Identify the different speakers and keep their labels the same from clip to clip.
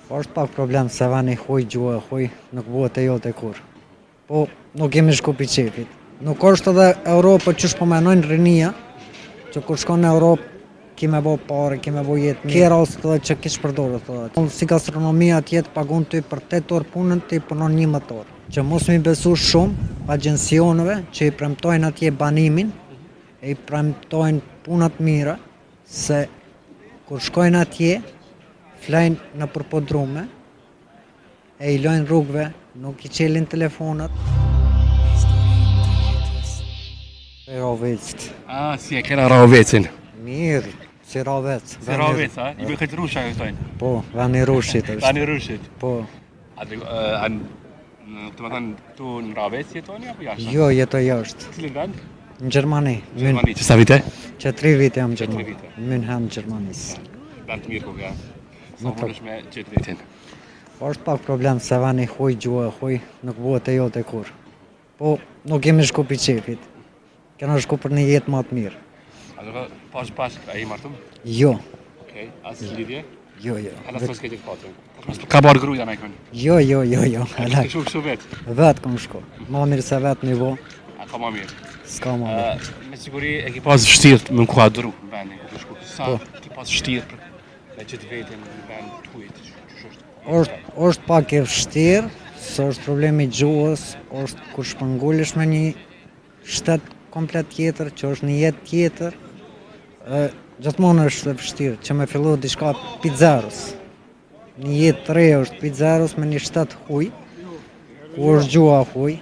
Speaker 1: Është pak problem se vani huj, gjua huj, nuk buhet e jote kur. Po nuk jemi shku pi qepit. Nuk është edhe Europë që po menojnë rinia, që kur shkon në Europë, ki me bo pare, ki me bo jetë mirë. Kjera ose të dhe që kish përdorë të dhe. Si gastronomia tjetë pagun ty për 8 orë punën, ti punon 11 orë. Që mos mi besu shumë agjensionëve që i premtojnë atje banimin, e i premtojnë punat mira, se kur shkojnë atje, flajnë në përpodrume, e i lojnë rrugve, nuk i qelin telefonat. Ravecit.
Speaker 2: Si e kena Ravecin?
Speaker 1: Mirë, si Ravec.
Speaker 2: Si Ravec, a? I bëjë këtë rusha këtojnë?
Speaker 1: Po, vani rushit është.
Speaker 2: Vani rushit?
Speaker 1: Po.
Speaker 2: Të më thënë, tu në Ravec jetoni apo jashtë?
Speaker 1: Jo, jetoj jashtë.
Speaker 2: Cilin vend?
Speaker 1: Në Gjermani.
Speaker 2: Gjermani, që sa vite?
Speaker 1: Që 3 vite jam në
Speaker 2: Që 3
Speaker 1: Gjermani.
Speaker 2: vite.
Speaker 1: Münhen në Gjermanisë.
Speaker 2: Vend të mirë ku ka. Sa volesh me qëtë vitin?
Speaker 1: Është pak problem se vani huj, gjua huj, nuk buhet e jote kur. Po nuk jemi shku pi qepit. Kena shku për një jetë më të mirë.
Speaker 2: A do pash bashkë, a i martum?
Speaker 1: Jo,
Speaker 2: Okej, asë lidhje?
Speaker 1: jo, jo.
Speaker 2: Hala s'to s'ke të patëm. Ka barë gruja me kënë?
Speaker 1: Jo. Hala,
Speaker 2: Këshu këshu vetë?
Speaker 1: vetë kom shku. Ma mirë se vetë një bo,
Speaker 2: A ka ma mirë?
Speaker 1: s'ka ma mirë.
Speaker 2: Me siguri e ki pas vështirë me m'kuadru në vendin ku shku. Sa ki pas vështirë për me qëtë vetin në vend të hujt?
Speaker 1: Është pak e vështirë, se është problemi gjuhës, është kur shpëngullesh me një shtet komplet tjetër, që është një jetë tjetër, gjithmonë është e vështirë, që me fillu diçka pizzerës. Një jetë të re është pizzerës me një shtet huj, ku është gjua huj,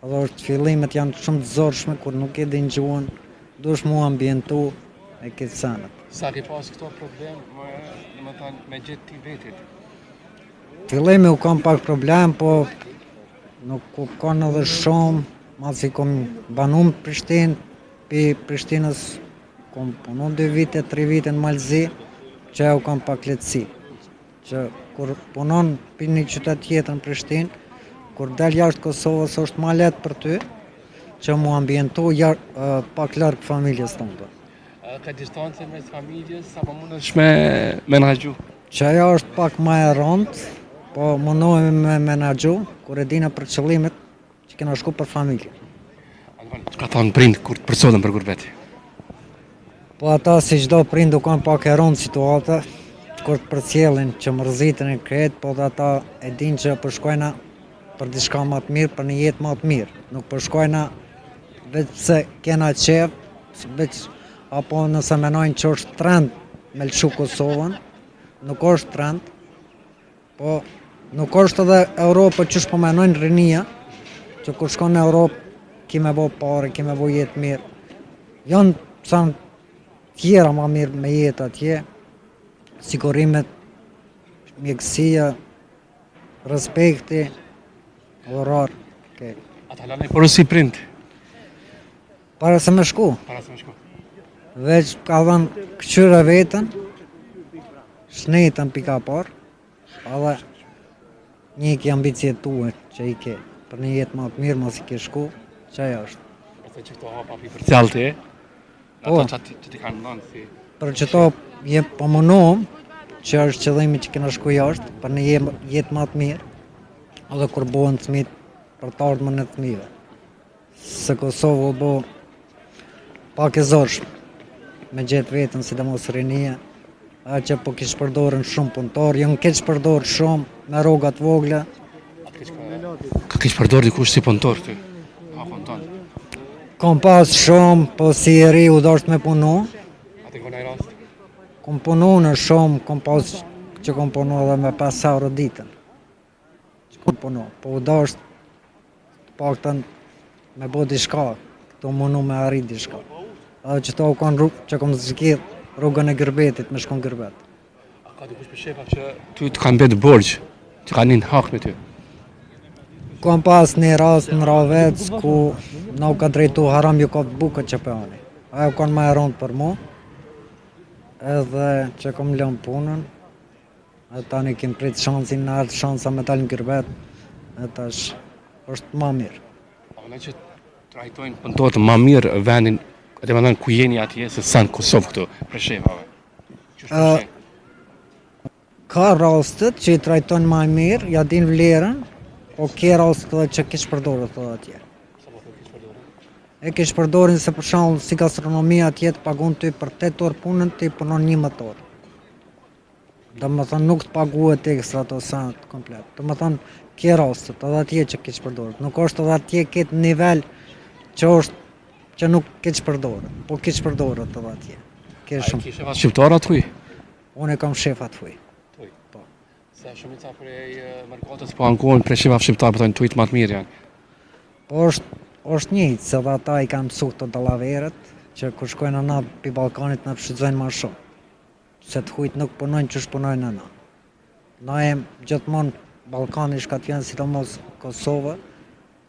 Speaker 1: edhe është fillimet janë shumë të zorshme, kur nuk e din gjuhën, dush mu ambientu e këtë sanët.
Speaker 2: Sa ki pas këto problem me gjithë ti vetit?
Speaker 1: Fillimi u kam pak problem, po nuk u kanë edhe shumë, masi kom banum Prishtinë, pi Prishtinës kom punu 2 vite, 3 vite në Malzi, që u kam pak letësi. Që kur punon pi një qytet tjetër në Prishtinë, kur del jashtë Kosovës është ma letë për ty, që mu ambientu pak larg familjes tonë.
Speaker 2: Ka distancë mes familjes, apo mundesh me menaxhu?
Speaker 1: Që ajo është pak ma e rëndë, po mundohemi me menaxhu, kur e dina për qëllimet që kena shku për familje.
Speaker 2: Ka thonë prind kur të përsodhen për gurbeti?
Speaker 1: Po ata si çdo prind u kanë pak e rëndë situata, kur të përcjellin që mërzitën e kretë, po dhe ata e din që përshkojna për diçka më të mirë, për një jetë më të mirë. Nuk përshkojna vetë se kena qef, apo nëse menojnë që është trend me lëshu Kosovën, nuk është trend, po nuk është edhe Europë që po menojnë rinia, që kur shkon në Europë, ki me bo pare, ki me bo jetë mirë. Janë pësan tjera ma mirë me jetë atje, sigurimet, mjekësia, respekti, orar.
Speaker 2: Ata lanë porosi prind?
Speaker 1: Para se me shku,
Speaker 2: Para se me shku.
Speaker 1: veç ka dhënë këqyre vetën, shnetën pika parë, edhe një ki ambicje tue që i ke, për një jetë më të mirë, mos i ke shku, që ajo është.
Speaker 2: Ose që këto hapa pi për cjalti,
Speaker 1: Po.
Speaker 2: ato që ti kanë ndonë si...
Speaker 1: Për që to po munohem, që është qëllimi që kena shku jashtë, për një jetë më të mirë, edhe kur bohen të fëmijët për të ardhmen e fëmijëve. Se Kosovë bo pak e zorshme, me gjetë vetën, sidomos rinia, a që po kish përdorën shumë punëtor, jo në keq përdorë shumë, me rrogat vogla.
Speaker 2: Ka kish përdor dikush si punëtor ty? A konton?
Speaker 1: Kom pas shumë, po si i ri u dosht me punu,
Speaker 2: A ti konaj rast?
Speaker 1: kom punu në shumë, kom pas që kom punu edhe me 5 euro ditën. Që kom punu, po u dosht paktën me bo diçka, këtu munu me arrit diçka. Edhe që to u kanë rrugë, që kom zgjidh rrugën e Gërbetit me shkon Gërbet.
Speaker 2: A ka dikush për shefa që ty të kanë betë borgjë, që kanë një hak me ty?
Speaker 1: Kom pas një rast në Ravec ku na u ka drejtu haram ju ka bukët që pëani. Ajo kanë ma e rëndë për mu, edhe që kom lënë punën, e tani kem prit shansin në ardhë shansa me talë në Gërbet, e tash është ma mirë.
Speaker 2: A më që trajtojnë punëtorët më mirë vendin, dhe më thënë ku jeni atje se sa në Kosovë këtu, për shefave? Që është për shef?
Speaker 1: Ka rastet që i trajton më mirë, ja din vlerën, po ke rastet edhe që kish përdorë thotë atje. E kish përdorin se për shembull si gastronomia atje të pagun ty për 8 orë punën ti punon 11 orë. Domethënë nuk të paguhet ekstra ato sanat komplet. Domethënë ke rastet edhe atje që kish përdorë. Nuk është edhe atje këtë nivel që është që nuk kish përdorë, po kish përdorë edhe atje. Ke shumë.
Speaker 2: Kishe pas shqiptar aty?
Speaker 1: Unë e kam shefat huj. Po.
Speaker 2: Se shumica prej mërgatës po ankohen prej shefave shqiptar, po thonë tujt më të mirë janë.
Speaker 1: Po është njëjtë, se dhe ata i kanë mësu këto dallaverët, që kur shkojnë na pi Ballkanit na shfrytëzojnë më shumë. Se të hujt nuk punojnë që shpunojnë na. Na e gjithmonë Ballkani shkatjen sidomos Kosovë,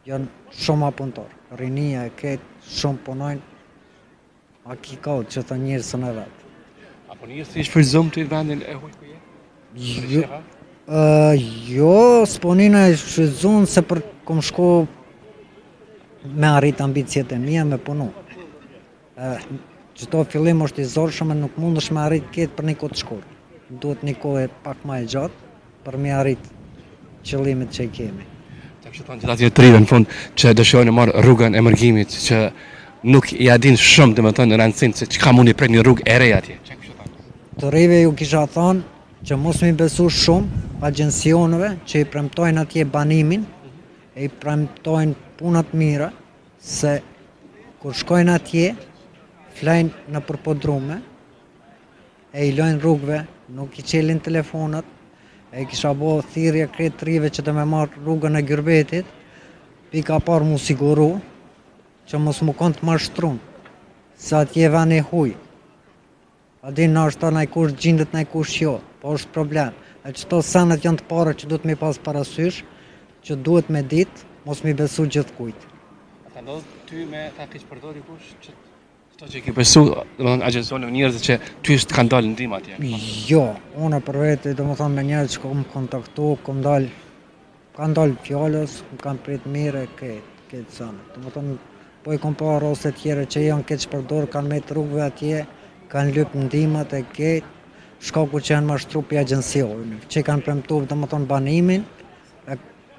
Speaker 1: janë shumë ma punëtor. Rinia e ketë shumë punojnë, a ki ka që të njerësën e vetë.
Speaker 2: Apo njerëz të shfrytëzojmë të vendin e hujt ku je?
Speaker 1: Jo, s'ponina e shfrytëzon se për kom shku me arrit ambicjet e mia me punu. Çdo fillim është i zorshëm e nuk mundesh me arrit këtë për një kohë të shkurtër. Duhet një kohë pak më e gjatë për me arrit qëllimet që i kemi.
Speaker 2: Ta kështu thonë gjithatë të rive në fund që dëshirojnë të marrë rrugën e mërgimit, që nuk ja din shumë domethënë rëndësinë se çka mundi prej një rrugë e re atje. Çka kështu thonë?
Speaker 1: Të rive ju kisha thonë që mos mi besu shumë agjencionëve që i premtojnë atje banimin, e i premtojnë punat mira, se kur shkojnë atje, flajnë në përpodrume, e i lojnë rrugëve, nuk i qelin telefonat, e kisha bo thirrje kretë rive që të me marrë rrugën e Gyrbetit, pika parë mu siguru, që mos mu konë të mashtrum, se atje vani huj. A din në është ta najkush gjindet najkush jo, po është problem. E qëto sanet janë të para që duhet me pas parasysh, që duhet me ditë, mos mi besu gjithë kujtë.
Speaker 2: Ka ndodhur ty me ta kish përdori kush që këto që i ke besu, domethënë agjencionet njerëz që ty kanë dalë ndihmë atje.
Speaker 1: Jo, unë për vete, domethënë me njerëz që kom kontaktu, kanë dalë fjallës, më kanë prit mire këtë sanet. Domethënë po i kom pa rose tjere që janë keq përdor, kanë me rrugëve atje, kanë lyp ndihmat e këtë, shkaku që janë mashtru pi agjencionit, që kanë premtu domethënë banimin,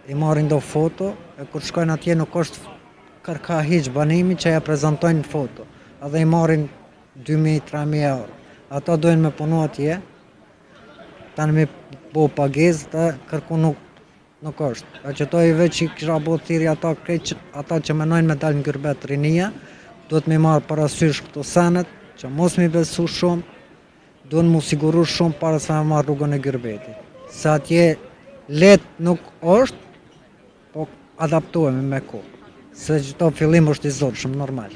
Speaker 1: i marrin do foto, e kur shkojnë atje nuk është kërka hiq banimi që ja prezentojnë foto, edhe i marrin 2.000-3.000 euro. Ata dojnë me punu atje, tanë me bo pagezë dhe kërku nuk është. A që to i veç i kisha bo thiri ata që menojnë me dalë në Gyrbet rinia, duhet me marrë parasysh këto senet, që mos mi besu shumë, duhet mu siguru shumë para se me marrë rrugën e Gyrbetit. Se atje let nuk është, po adaptohemi me kohë. Se çdo fillim është i zorshëm, normal.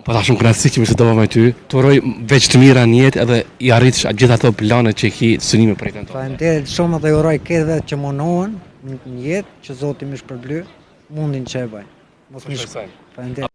Speaker 2: Po ta shumë kënaqësi që më së dova me ty, të uroj veç të mira në jetë edhe i arritësh gjithë ato planet që i ki synime për jetën tonë.
Speaker 1: Faleminderit shumë dhe uroj këtëve që munohen në jetë, që Zoti më shpërblyj mundin që e bëjnë. Mos më shpërblyj. Faleminderit.